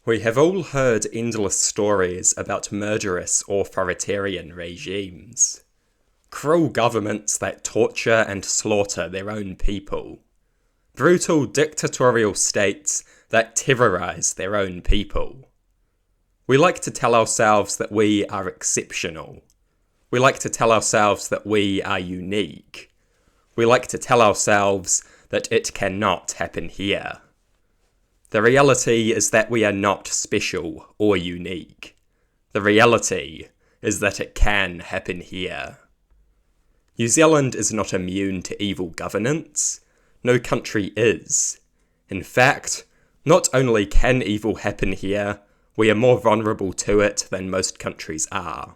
We have all heard endless stories about murderous authoritarian regimes. Cruel governments that torture and slaughter their own people. Brutal dictatorial states that terrorize their own people. We like to tell ourselves that we are exceptional. We like to tell ourselves that we are unique. We like to tell ourselves that it cannot happen here. The reality is that we are not special or unique. The reality is that it can happen here. New Zealand is not immune to evil governance. No country is. In fact, not only can evil happen here, we are more vulnerable to it than most countries are.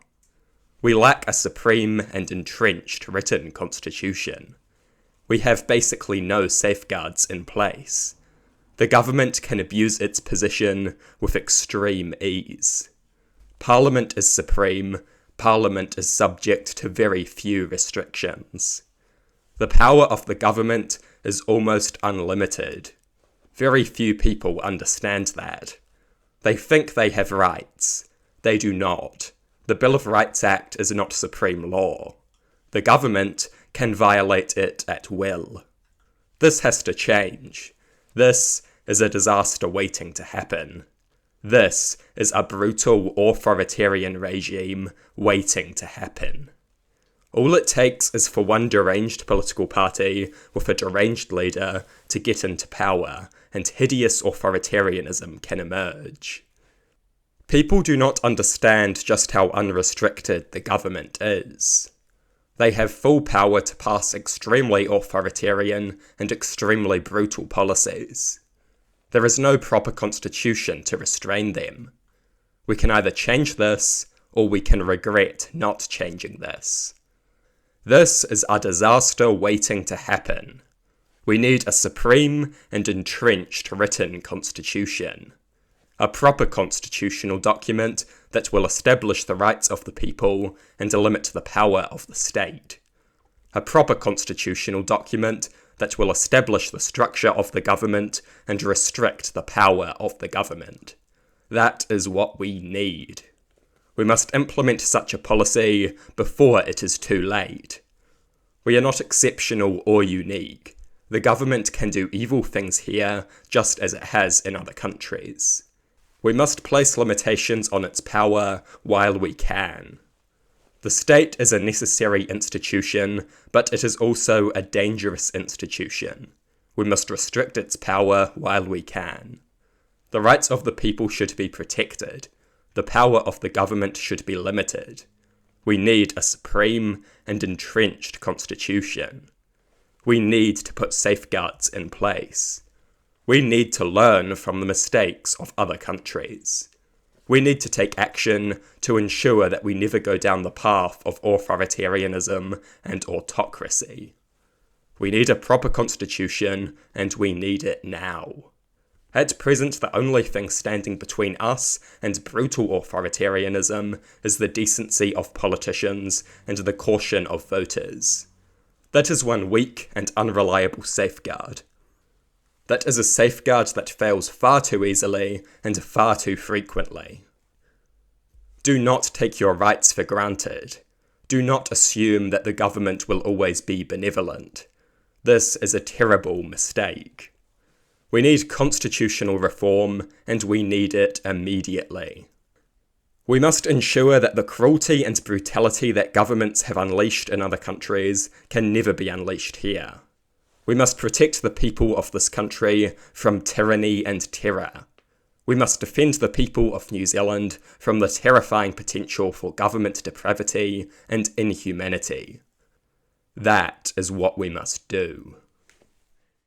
We lack a supreme and entrenched written constitution. We have basically no safeguards in place. The government can abuse its position with extreme ease. Parliament is supreme. Parliament is subject to very few restrictions. The power of the government is almost unlimited. Very few people understand that. They think they have rights. They do not. The Bill of Rights Act is not supreme law. The government can violate it at will. This has to change. This is a disaster waiting to happen. This is a brutal authoritarian regime waiting to happen. All it takes is for one deranged political party with a deranged leader to get into power, and hideous authoritarianism can emerge. People do not understand just how unrestricted the government is. They have full power to pass extremely authoritarian and extremely brutal policies. There is no proper constitution to restrain them. We can either change this, or we can regret not changing this. This is a disaster waiting to happen. We need a supreme and entrenched written constitution. A proper constitutional document that will establish the rights of the people and limit the power of the state. A proper constitutional document that will establish the structure of the government and restrict the power of the government. That is what we need. We must implement such a policy before it is too late. We are not exceptional or unique. The government can do evil things here just as it has in other countries. We must place limitations on its power while we can. The state is a necessary institution, but it is also a dangerous institution. We must restrict its power while we can. The rights of the people should be protected. The power of the government should be limited. We need a supreme and entrenched constitution. We need to put safeguards in place. We need to learn from the mistakes of other countries. We need to take action to ensure that we never go down the path of authoritarianism and autocracy. We need a proper constitution, and we need it now. At present, the only thing standing between us and brutal authoritarianism is the decency of politicians and the caution of voters. That is one weak and unreliable safeguard. That is a safeguard that fails far too easily and far too frequently. Do not take your rights for granted. Do not assume that the government will always be benevolent. This is a terrible mistake. We need constitutional reform, and we need it immediately. We must ensure that the cruelty and brutality that governments have unleashed in other countries can never be unleashed here. We must protect the people of this country from tyranny and terror. We must defend the people of New Zealand from the terrifying potential for government depravity and inhumanity. That is what we must do.